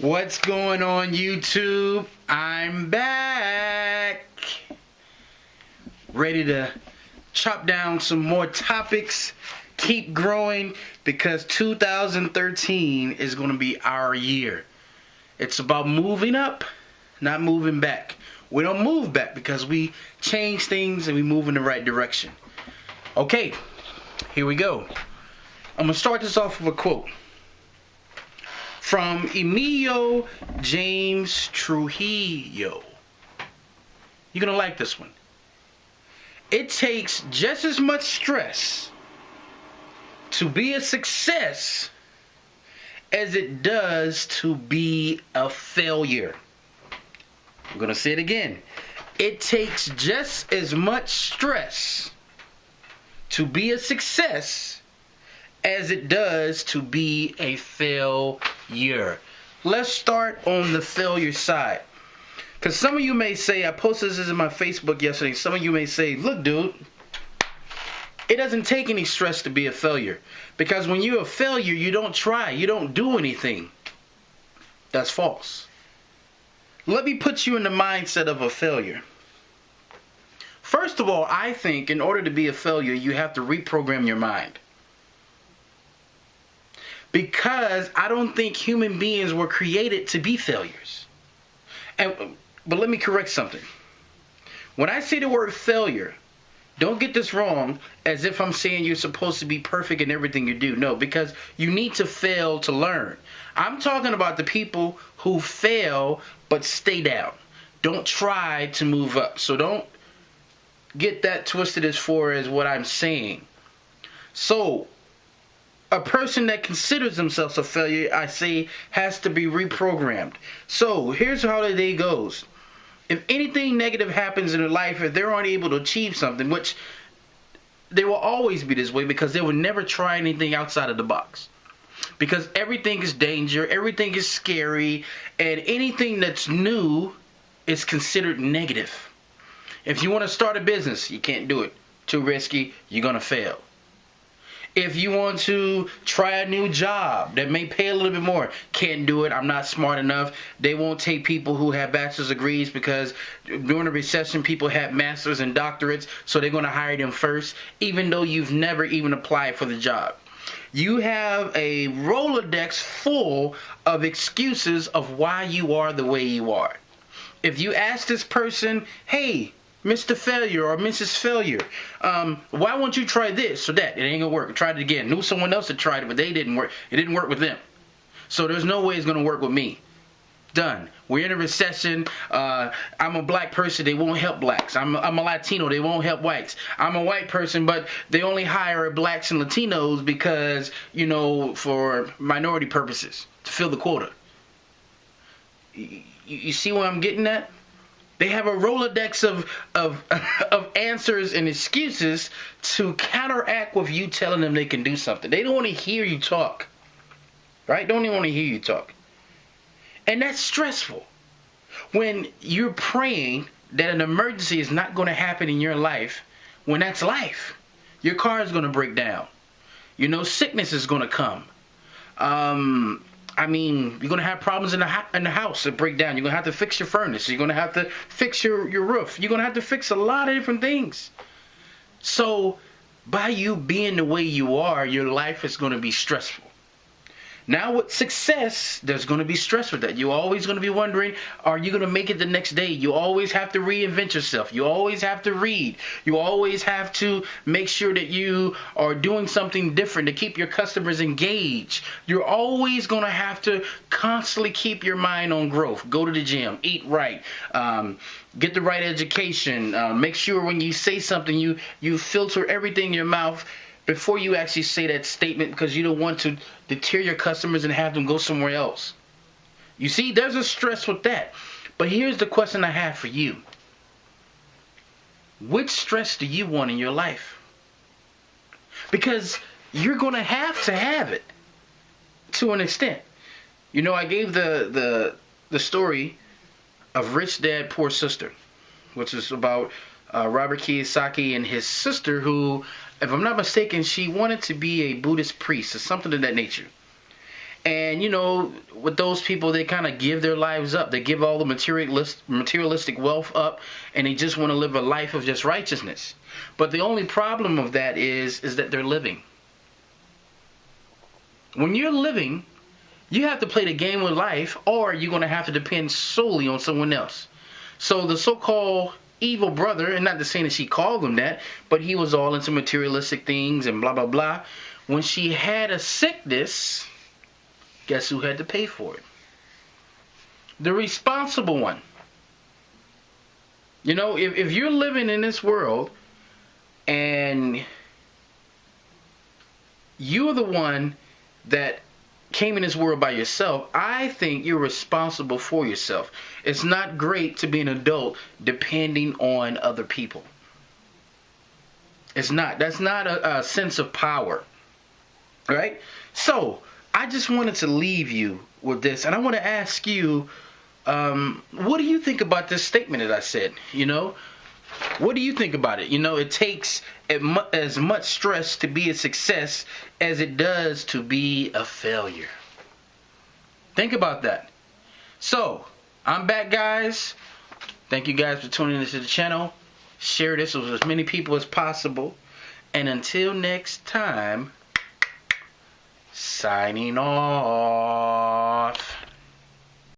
What's going on, YouTube? I'm back. Ready to chop down some more topics, keep growing, because 2013 is going to be our year. It's about moving up, not moving back. We don't move back because we change things and we move in the right direction. Okay, here we go. I'm going to start this off with a quote from Emilio James Trujillo. You're going to like this one. It takes just as much stress to be a success as it does to be a failure. I'm going to say it again. It takes just as much stress to be a success as it does to be a failure. Let's start on the failure side. Because some of you may say, I posted this in my Facebook yesterday, some of you may say, look dude, it doesn't take any stress to be a failure. Because when you're a failure, you don't try, you don't do anything. That's false. Let me put you in the mindset of a failure. First of all, I think in order to be a failure, you have to reprogram your mind. Because I don't think human beings were created to be failures. But let me correct something. When I say the word failure, don't get this wrong as if I'm saying you're supposed to be perfect in everything you do. No, because you need to fail to learn. I'm talking about the people who fail but stay down. Don't try to move up. So don't get that twisted as far as what I'm saying. So a person that considers themselves a failure, I say, has to be reprogrammed. So here's how the day goes. If anything negative happens in their life, if they're unable to achieve something, which they will always be this way because they will never try anything outside of the box. Because everything is danger, everything is scary, and anything that's new is considered negative. If you want to start a business, you can't do it. Too risky, you're going to fail. If you want to try a new job that may pay a little bit more, can't do it. I'm not smart enough. They won't take people who have bachelor's degrees because during the recession, people had masters and doctorates, so they're going to hire them first, even though you've never even applied for the job. You have a Rolodex full of excuses of why you are the way you are. If you ask this person, hey, Mr. Failure or Mrs. Failure, why won't you try this or that? It ain't gonna work. I tried it again. Knew someone else that tried it, but they didn't work. It didn't work with them. So there's no way it's gonna work with me. Done. We're in a recession. I'm a black person. They won't help blacks. I'm a Latino. They won't help whites. I'm a white person, but they only hire blacks and Latinos because, you know, for minority purposes to fill the quota. You see what I'm getting at? They have a Rolodex of answers and excuses to counteract with you telling them they can do something. They don't want to hear you talk. Right? Don't even want to hear you talk. And that's stressful. When you're praying that an emergency is not going to happen in your life, when that's life. Your car is going to break down. You know, sickness is going to come. You're going to have problems in the house that break down. You're going to have to fix your furnace. You're going to have to fix your roof. You're going to have to fix a lot of different things. So, by you being the way you are, your life is going to be stressful. Now with success, there's going to be stress with that. You're always going to be wondering, are you going to make it the next day? You always have to reinvent yourself. You always have to read. You always have to make sure that you are doing something different to keep your customers engaged. You're always going to have to constantly keep your mind on growth. Go to the gym, eat right, get the right education. Make sure when you say something, you filter everything in your mouth before you actually say that statement, because you don't want to deter your customers and have them go somewhere else. You see, there's a stress with that. But here's the question I have for you. Which stress do you want in your life? Because you're going to have it to an extent. You know, I gave the story of Rich Dad, Poor Sister, which is about Robert Kiyosaki and his sister who, if I'm not mistaken, she wanted to be a Buddhist priest or something of that nature. And, with those people, they kind of give their lives up. They give all the materialistic wealth up, and they just want to live a life of just righteousness. But the only problem of that is that they're living. When you're living, you have to play the game with life, or you're going to have to depend solely on someone else. So the so-called evil brother, and not to say that she called him that, but he was all into materialistic things and blah, blah, blah. When she had a sickness, guess who had to pay for it? The responsible one. If you're living in this world and you're the one that came in this world by yourself, I think you're responsible for yourself. It's not great to be an adult depending on other people. It's not. That's not a sense of power. Right? So, I just wanted to leave you with this, and I want to ask you, what do you think about this statement that I said? What do you think about it? It takes as much stress to be a success as it does to be a failure. Think about that. So, I'm back, guys. Thank you guys for tuning into the channel. Share this with as many people as possible. And until next time, signing off.